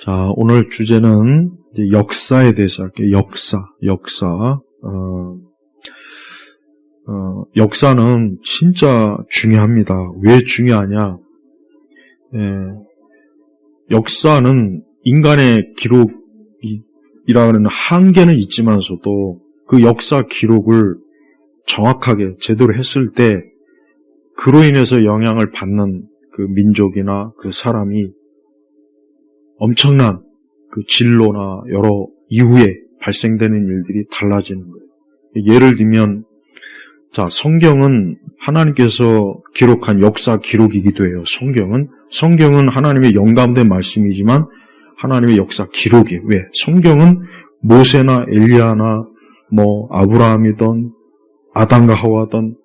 자, 오늘 주제는 이제 역사에 대해서 할게요. 역사. 역사는 진짜 중요합니다. 왜 중요하냐? 역사는 인간의 기록이라는 한계는 있지만서도 그 역사 기록을 정확하게 제대로 했을 때 그로 인해서 영향을 받는 그 민족이나 그 사람이 엄청난 그 진로나 여러 이후에 발생되는 일들이 달라지는 거예요. 예를 들면, 자, 성경은 하나님께서 기록한 역사 기록이기도 해요. 성경은 하나님의 영감된 말씀이지만 하나님의 역사 기록이에요. 왜? 성경은 모세나 엘리야나 아브라함이든 아담과 하와든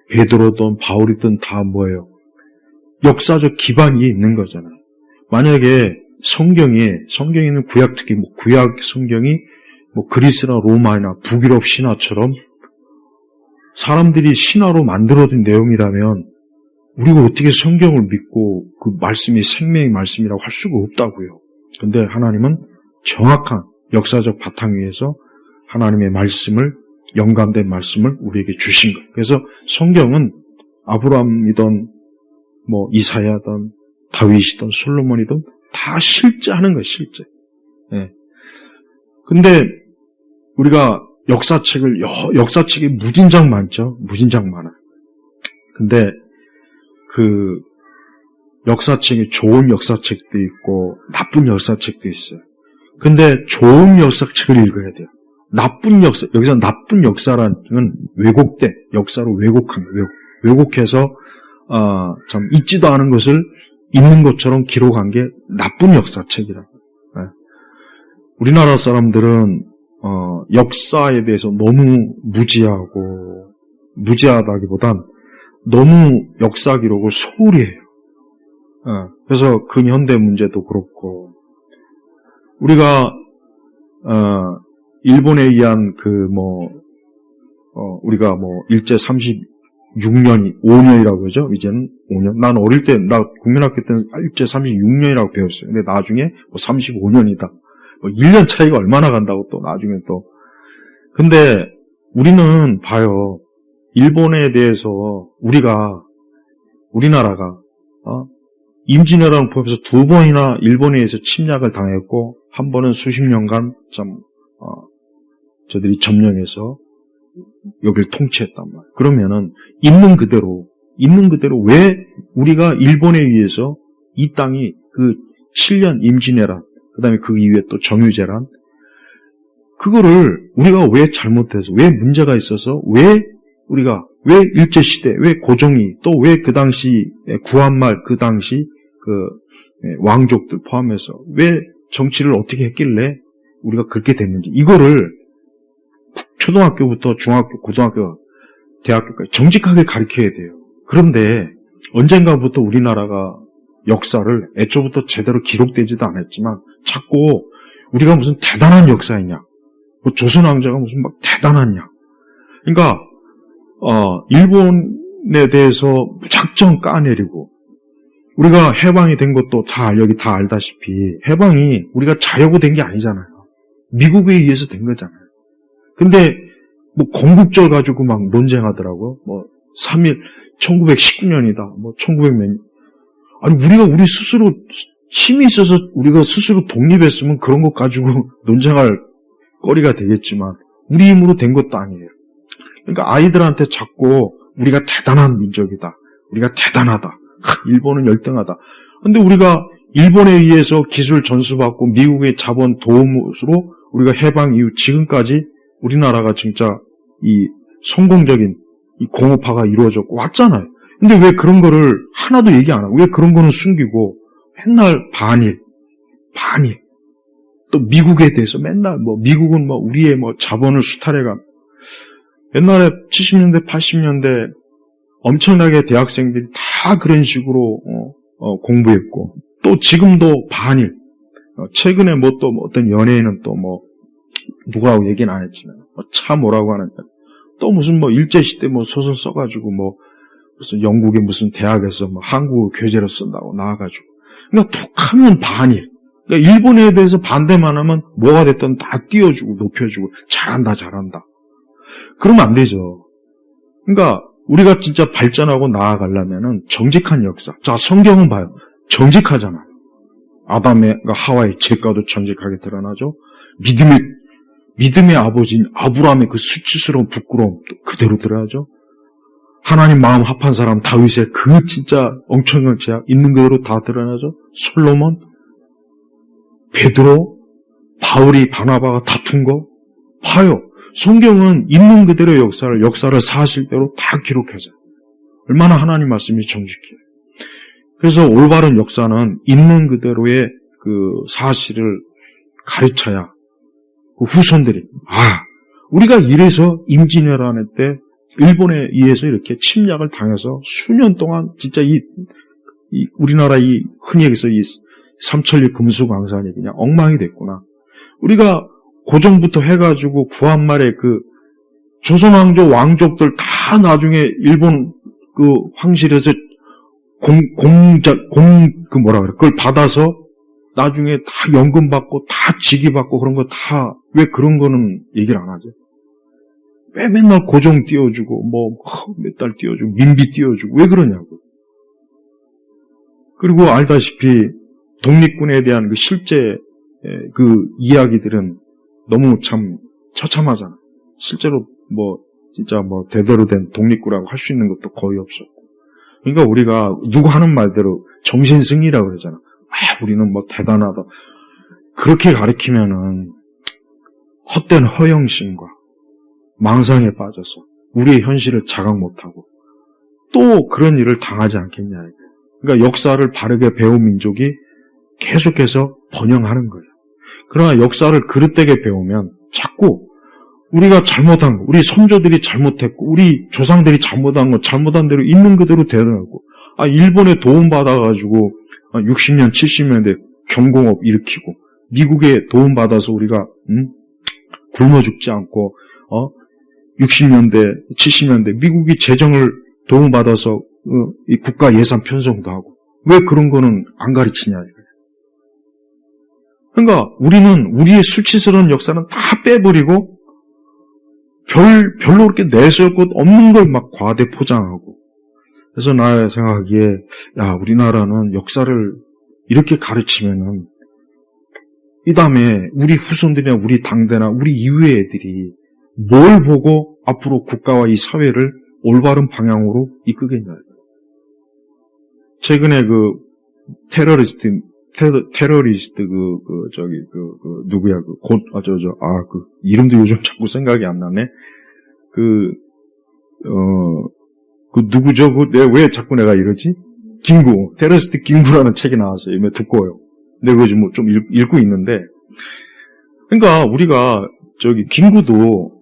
베드로든 바울이든 다 뭐예요? 역사적 기반이 있는 거잖아요. 만약에 성경에는 구약 특히 구약 성경이 그리스나 로마나 북유럽 신화처럼 사람들이 신화로 만들어둔 내용이라면 우리가 어떻게 성경을 믿고 그 말씀이 생명의 말씀이라고 할 수가 없다고요. 그런데 하나님은 정확한 역사적 바탕 위에서 하나님의 말씀을 영감된 말씀을 우리에게 주신 거예요. 그래서 성경은 아브라함이든 이사야든 다윗이든 솔로몬이든 다 실제하는 거예요, 실제. 예. 근데 우리가 역사책이 무진장 많죠? 무진장 많아요. 근데 그 역사책이 좋은 역사책도 있고 나쁜 역사책도 있어요. 근데 좋은 역사책을 읽어야 돼요. 여기서 나쁜 역사라는 왜곡돼. 역사로 왜곡합니다. 왜곡해서 참 있지도 않은 것을 있는 것처럼 기록한 게 나쁜 역사책이라고. 네. 우리나라 사람들은 역사에 대해서 너무 무지하다기보단 너무 역사 기록을 소홀히 해요. 그래서 근현대 문제도 그렇고 우리가 일본에 의한 우리가 일제 36년이 5년이라고 그러죠. 이제는 5년. 난 어릴 때, 나 국민학교 때는 일제 36년이라고 배웠어요. 근데 나중에 35년이다. 1년 차이가 얼마나 간다고 또 나중에 또. 근데 우리는 봐요. 일본에 대해서 우리나라가 임진왜란을 포함해서 2번이나 일본에 의해서 침략을 당했고 한 번은 수십 년간 저들이 점령해서 여기를 통치했단 말이에요. 그러면은 있는 그대로 왜 우리가 일본에 의해서 이 땅이 그 7년 임진왜란, 그 다음에 그 이후에 또 정유재란, 그거를 우리가 왜 잘못해서, 왜 문제가 있어서, 왜 일제시대, 왜 고종이, 또 왜 그 당시 구한말, 그 당시 왕족들 포함해서 왜 정치를 어떻게 했길래 우리가 그렇게 됐는지, 이거를 초등학교부터 중학교, 고등학교, 대학교까지 정직하게 가르쳐야 돼요. 그런데 언젠가부터 우리나라가 역사를 애초부터 제대로 기록되지도 않았지만 자꾸 우리가 무슨 대단한 역사이냐, 조선왕자가 무슨 막 대단하냐. 그러니까 일본에 대해서 무작정 까내리고 우리가 해방이 된 것도 여기 다 알다시피 해방이 우리가 자려고 된 게 아니잖아요. 미국에 의해서 된 거잖아요. 근데 건국절 가지고 막 논쟁하더라고요. 3일 1919년이다. 1900년. 아니 우리 스스로 힘이 있어서 우리가 스스로 독립했으면 그런 것 가지고 논쟁할 거리가 되겠지만 우리 힘으로 된 것도 아니에요. 그러니까 아이들한테 자꾸 우리가 대단한 민족이다. 우리가 대단하다. 일본은 열등하다. 근데 우리가 일본에 의해서 기술 전수받고 미국의 자본 도움으로 우리가 해방 이후 지금까지 우리나라가 진짜 이 성공적인 이 공업화가 이루어졌고 왔잖아요. 근데 왜 그런 거를 하나도 얘기 안 하고 왜 그런 거는 숨기고 맨날 반일 또 미국에 대해서 맨날 미국은 우리의 자본을 수탈해가. 옛날에 70년대 80년대 엄청나게 대학생들이 다 그런 식으로 공부했고 또 지금도 반일. 최근에 또 어떤 연예인은 또 누구라고 얘기는 안 했지만 차 뭐라고 하는 또 무슨 일제시대 소설 써가지고 무슨 영국의 무슨 대학에서 한국어 교재로 쓴다고 나와가지고 그러니까 툭하면 반일. 그러니까 일본에 대해서 반대만 하면 뭐가 됐든 다 띄워주고 높여주고 잘한다. 그러면 안 되죠. 그러니까 우리가 진짜 발전하고 나아가려면은 정직한 역사. 자, 성경은 봐요. 정직하잖아요. 아담의 하와의 죄가도 정직하게 드러나죠. 믿음의 아버지인 아브라함의 그 수치스러운 부끄러움 그대로 드러나죠. 하나님 마음 합한 사람 다윗의 그 진짜 엄청난 죄악 있는 그대로 다 드러나죠. 솔로몬, 베드로, 바울이 바나바가 다툰 거 봐요. 성경은 있는 그대로 역사를 사실대로 다 기록해서 얼마나 하나님 말씀이 정직해요. 그래서 올바른 역사는 있는 그대로의 그 사실을 가르쳐야 그 후손들이 우리가 이래서 임진왜란의 때 일본에 의해서 이렇게 침략을 당해서 수년 동안 진짜 이 우리나라 흔히 얘기해서 이 삼천리 금수강산이 그냥 엉망이 됐구나. 우리가 고종부터 해가지고 구한말에 그 조선왕조 왕족들 다 나중에 일본 그 황실에서 그걸 받아서 나중에 다 연금 받고 다 직위 받고 그런 거 다 왜 그런 거는 얘기를 안 하죠? 왜 맨날 고종 띄워주고 몇 달 띄워주고 민비 띄워주고 왜 그러냐고. 그리고 알다시피 독립군에 대한 그 실제 그 이야기들은 너무 참 처참하잖아. 실제로 진짜 대대로 된 독립군이라고 할 수 있는 것도 거의 없었고. 그러니까 우리가 누구 하는 말대로 정신승리라고 그러잖아. 우리는 대단하다. 그렇게 가르치면은 헛된 허영심과 망상에 빠져서 우리의 현실을 자각 못하고 또 그런 일을 당하지 않겠냐. 그러니까 역사를 바르게 배운 민족이 계속해서 번영하는 거예요. 그러나 역사를 그릇되게 배우면 자꾸 우리가 잘못한 거, 우리 선조들이 잘못했고 우리 조상들이 잘못한 거 잘못한 대로 있는 그대로 대응하고 일본에 도움받아가지고 60년, 70년대 경공업 일으키고 미국에 도움받아서 우리가 굶어 죽지 않고 60년대, 70년대 미국이 재정을 도움받아서 이 국가 예산 편성도 하고 왜 그런 거는 안 가르치냐 이거예요. 그러니까 우리는 우리의 수치스러운 역사는 다 빼버리고 별로 그렇게 내세울 것 없는 걸 막 과대 포장하고 그래서 나 생각하기에 우리나라는 역사를 이렇게 가르치면은 이 다음에 우리 후손들이나 우리 당대나 우리 이후의 애들이 뭘 보고 앞으로 국가와 이 사회를 올바른 방향으로 이끄겠냐. 최근에 테러리스트 누구야 이름도 요즘 자꾸 생각이 안 나네. 누구죠? 왜 자꾸 내가 이러지? 테러리스트 김구라는 책이 나왔어요. 이미 두꺼워요. 근데 그거 좀 읽고 있는데, 그러니까 우리가 김구도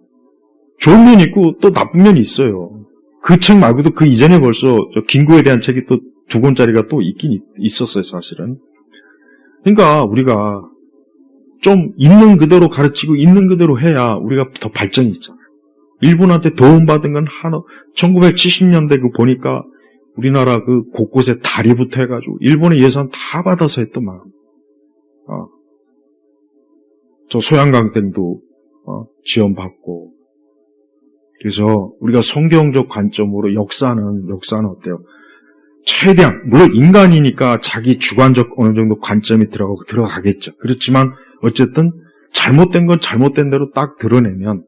좋은 면이 있고 또 나쁜 면이 있어요. 그 책 말고도 그 이전에 벌써 김구에 대한 책이 또 2권짜리가 또 있긴 있었어요, 사실은. 그러니까 우리가 좀 있는 그대로 가르치고 있는 그대로 해야 우리가 더 발전이 있잖아요. 일본한테 도움받은 건 1970년대 보니까 우리나라 곳곳에 다리부터 해가지고 일본의 예산 다 받아서 했더만. 저 소양강댐도 지원받고. 그래서 우리가 성경적 관점으로 역사는 어때요? 최대한 물론 인간이니까 자기 주관적 어느 정도 관점이 들어가겠죠. 그렇지만 어쨌든 잘못된 건 잘못된 대로 딱 드러내면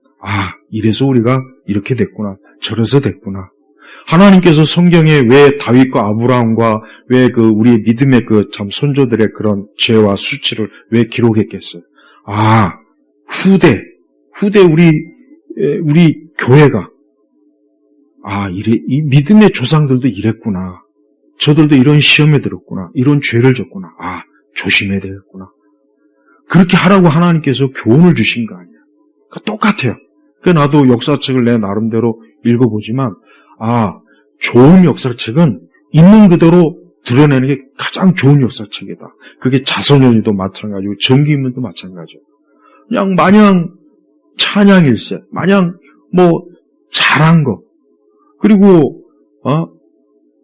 이래서 우리가 이렇게 됐구나, 저래서 됐구나. 하나님께서 성경에 왜 다윗과 아브라함과 왜 우리 믿음의 참 선조들의 그런 죄와 수치를 왜 기록했겠어요? 후대 우리 교회가 이 믿음의 조상들도 이랬구나. 저들도 이런 시험에 들었구나. 이런 죄를 졌구나. 조심해야 되겠구나. 그렇게 하라고 하나님께서 교훈을 주신 거 아니야. 그러니까 똑같아요. 나도 역사책을 내 나름대로 읽어보지만 좋은 역사책은 있는 그대로 드러내는 게 가장 좋은 역사책이다. 그게 자선연유도 마찬가지고 정기인문도 마찬가지고 그냥 마냥 찬양일세, 마냥 잘한 거 그리고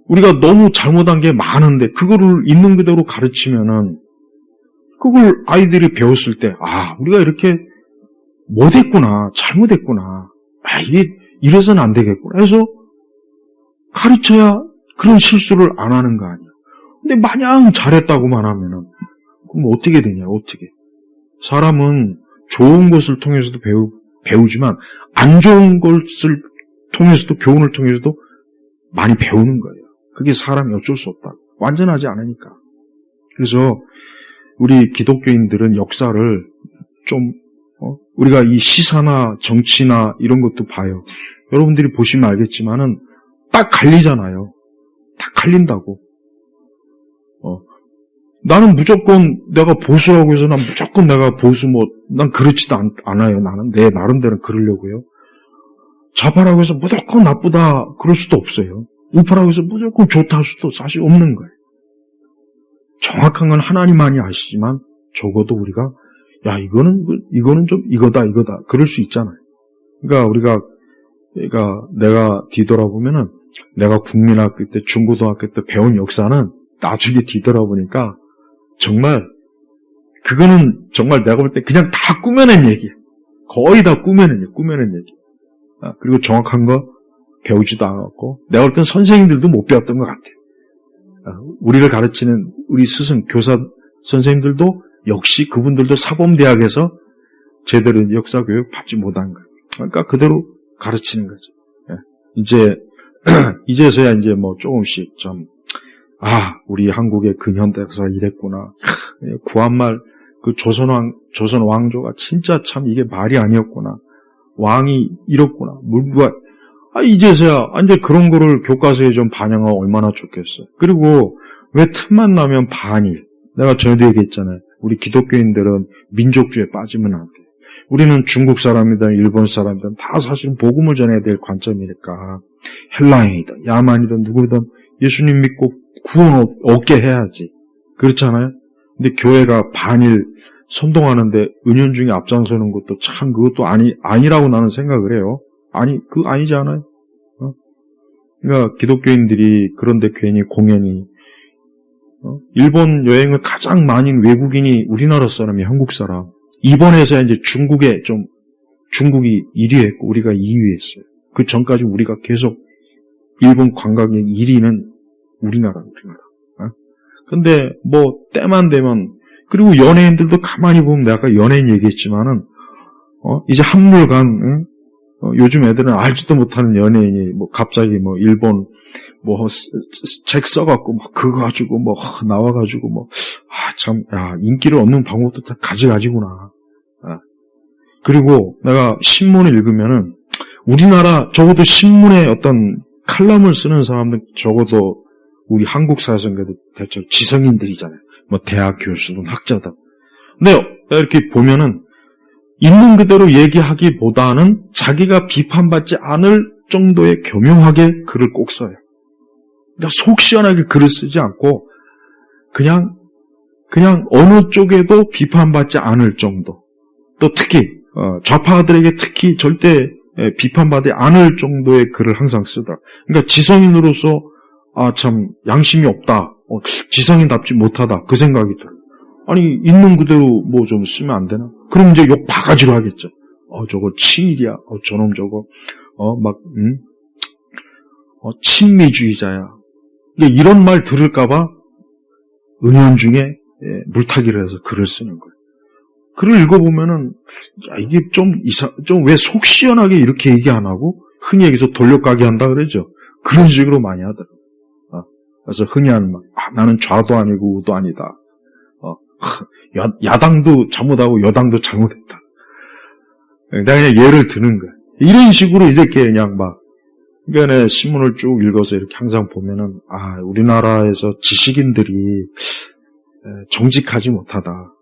우리가 너무 잘못한 게 많은데 그거를 있는 그대로 가르치면은 그걸 아이들이 배웠을 때, 아, 우리가 이렇게 못했구나, 잘못했구나, 아, 이게 이래서는 안 되겠구나 해서 가르쳐야 그런 실수를 안 하는 거 아니야. 근데 마냥 잘했다고만 하면은, 그럼 어떻게 되냐, 어떻게. 사람은 좋은 것을 통해서도 배우지만, 안 좋은 것을 통해서도, 교훈을 통해서도 많이 배우는 거예요. 그게 사람이 어쩔 수 없다. 완전하지 않으니까. 그래서, 우리 기독교인들은 역사를 좀, 우리가 이 시사나 정치나 이런 것도 봐요. 여러분들이 보시면 알겠지만은, 딱 갈리잖아요. 딱 갈린다고. 나는 무조건 내가 보수라고 해서 난 무조건 내가 보수 난 그렇지도 않아요. 나는 내 나름대로 그러려고요. 좌파라고 해서 무조건 나쁘다 그럴 수도 없어요. 우파라고 해서 무조건 좋다 할 수도 사실 없는 거예요. 정확한 건 하나님만이 아시지만 적어도 우리가 야 이거는 좀 이거다 그럴 수 있잖아요. 그러니까 내가 뒤돌아보면은 내가 국민학교 때 중고등학교 때 배운 역사는 나중에 뒤돌아보니까 정말 그거는 정말 내가 볼 때 그냥 다 꾸며낸 얘기예요. 거의 다 꾸며낸 얘기. 그리고 정확한 거 배우지도 않았고 내가 볼 땐 선생님들도 못 배웠던 것 같아요. 우리를 가르치는 우리 스승 교사 선생님들도 역시 그분들도 사범대학에서 제대로 역사 교육 받지 못한 거예요. 그러니까 그대로 가르치는 거죠. 이제서야 이제 조금씩 우리 한국의 근현대사가 이랬구나. 구한말 그 조선 왕조가 진짜 참 이게 말이 아니었구나. 왕이 이렇구나. 물부가 이제서야 이제 그런 거를 교과서에 좀 반영하면 얼마나 좋겠어요. 그리고 왜 틈만 나면 반일. 내가 전에도 얘기했잖아요. 우리 기독교인들은 민족주의에 빠지면 안 돼. 우리는 중국 사람이든 일본 사람이든 다 사실은 복음을 전해야 될 관점이니까 헬라인이든 야만이든 누구든 예수님 믿고 구원 얻게 해야지. 그렇잖아요? 근데 교회가 반일 선동하는데 은연중에 앞장서는 것도 참 그것도 아니라고 나는 생각을 해요. 아니지 않아요? 그러니까 기독교인들이 그런데 괜히 공연이 일본 여행을 가장 많이 외국인이 우리나라 사람이 한국 사람. 이번에서야 이제 중국이 1위 했고 우리가 2위 했어요. 그 전까지 우리가 계속 일본 관광객 1위는 우리나라. 근데 때만 되면 그리고 연예인들도 가만히 보면 내가 아까 연예인 얘기했지만은 이제 한물간 요즘 애들은 알지도 못하는 연예인이 갑자기 일본 책 써갖고 그거 가지고 나와가지고 인기를 얻는 방법도 다 가지구나. 그리고 내가 신문을 읽으면은 우리나라 적어도 신문에 어떤 칼럼을 쓰는 사람들 적어도 우리 한국 사회에서는 그래도 대체로 지성인들이잖아요. 대학 교수든 학자든. 근데 이렇게 보면은 있는 그대로 얘기하기보다는 자기가 비판받지 않을 정도의 교묘하게 글을 꼭 써요. 그러니까 속 시원하게 글을 쓰지 않고 그냥 어느 쪽에도 비판받지 않을 정도. 또 특히 좌파들에게 특히 절대 비판받지 않을 정도의 글을 항상 쓰더라. 그러니까 지성인으로서 참 양심이 없다. 지성인답지 못하다. 그 생각이 들어요. 있는 그대로 좀 쓰면 안 되나? 그럼 이제 욕 바가지로 하겠죠. 저거 친일이야. 저놈 저거 친미주의자야. 이런 말 들을까봐 은연중에 물타기를 해서 글을 쓰는 거예요. 글을 읽어보면은 이게 좀 왜 속 시원하게 이렇게 얘기 안 하고 흔히 얘기해서 돌려가기 한다 그러죠. 그런 식으로 많이 하더라고요. 그래서 흔히 하는 말, 나는 좌도 아니고 우도 아니다. 야당도 잘못하고 여당도 잘못했다. 내가 그냥 예를 드는 거야. 이런 식으로 이렇게 그냥 그러니까 신문을 쭉 읽어서 이렇게 항상 보면은 우리나라에서 지식인들이 정직하지 못하다.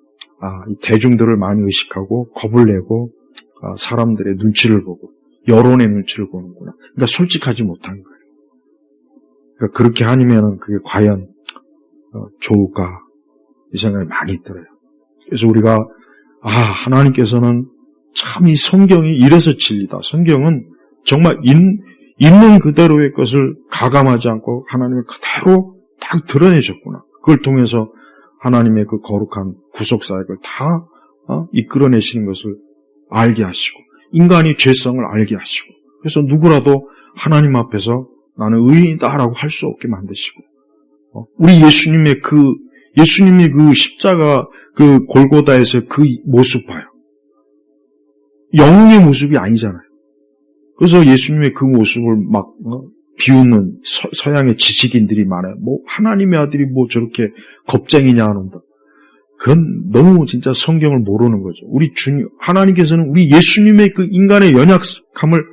이 대중들을 많이 의식하고 겁을 내고 사람들의 눈치를 보고 여론의 눈치를 보는구나. 그러니까 솔직하지 못한 거예요. 그러니까 그렇게 아니면은 그게 과연 좋을까 이 생각이 많이 들어요. 그래서 우리가 하나님께서는 참 이 성경이 이래서 진리다. 성경은 정말 있는 그대로의 것을 가감하지 않고 하나님을 그대로 딱 드러내셨구나. 그걸 통해서 하나님의 그 거룩한 구속사역을 다 이끌어내시는 것을 알게 하시고 인간이 죄성을 알게 하시고 그래서 누구라도 하나님 앞에서 나는 의인이다라고 할 수 없게 만드시고 우리 예수님이 그 십자가 그 골고다에서 그 모습 봐요. 영웅의 모습이 아니잖아요. 그래서 예수님의 그 모습을 막 비웃는 서양의 지식인들이 많아요. 뭐 하나님의 아들이 뭐 저렇게 겁쟁이냐 하는다. 그건 너무 진짜 성경을 모르는 거죠. 우리 주님 하나님께서는 우리 예수님의 그 인간의 연약함을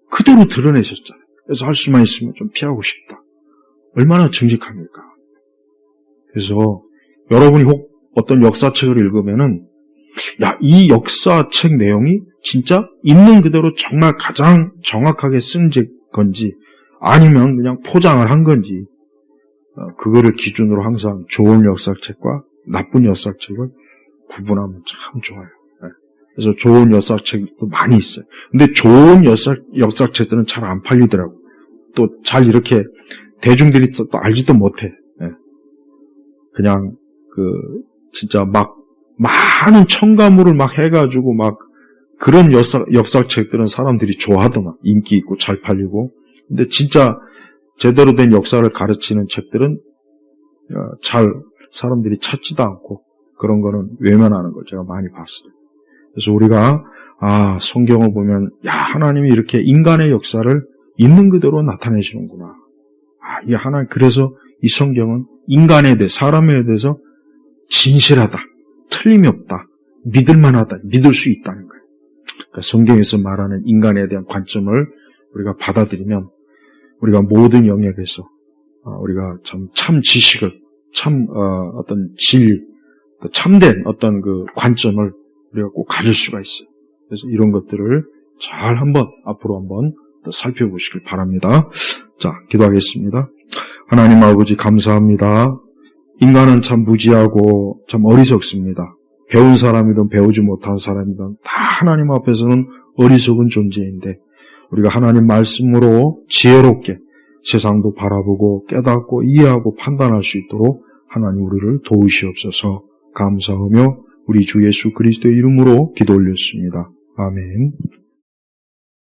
그대로 드러내셨잖아요. 그래서 할 수만 있으면 좀 피하고 싶다. 얼마나 정직합니까? 그래서 여러분이 혹 어떤 역사책을 읽으면은 이 역사책 내용이 진짜 있는 그대로 정말 가장 정확하게 쓴 건지 아니면 그냥 포장을 한 건지 그거를 기준으로 항상 좋은 역사책과 나쁜 역사책을 구분하면 참 좋아요. 그래서 좋은 역사책도 많이 있어요. 근데 좋은 역사책들은 잘 안 팔리더라고요. 또 잘 이렇게 대중들이 또 알지도 못해. 그냥 진짜 막 많은 첨가물을 막 해가지고 막 그런 역사책들은 사람들이 좋아하더만 인기 있고 잘 팔리고. 근데 진짜 제대로 된 역사를 가르치는 책들은 잘 사람들이 찾지도 않고 그런 거는 외면하는 걸 제가 많이 봤어요. 그래서 우리가 성경을 보면 하나님이 이렇게 인간의 역사를 있는 그대로 나타내시는구나. 그래서 이 성경은 인간에 대해 사람에 대해서 진실하다, 틀림이 없다, 믿을만하다, 믿을 수 있다는 거예요. 그러니까 성경에서 말하는 인간에 대한 관점을 우리가 받아들이면 우리가 모든 영역에서 우리가 참 지식을 어떤 진리, 참된 어떤 그 관점을 우리가 꼭 가질 수가 있어요. 그래서 이런 것들을 잘 앞으로 한번 더 살펴보시길 바랍니다. 자, 기도하겠습니다. 하나님 아버지 감사합니다. 인간은 참 무지하고 참 어리석습니다. 배운 사람이든 배우지 못한 사람이든 다 하나님 앞에서는 어리석은 존재인데 우리가 하나님 말씀으로 지혜롭게 세상도 바라보고 깨닫고 이해하고 판단할 수 있도록 하나님 우리를 도우시옵소서. 감사하며 우리 주 예수 그리스도의 이름으로 기도 올렸습니다. 아멘.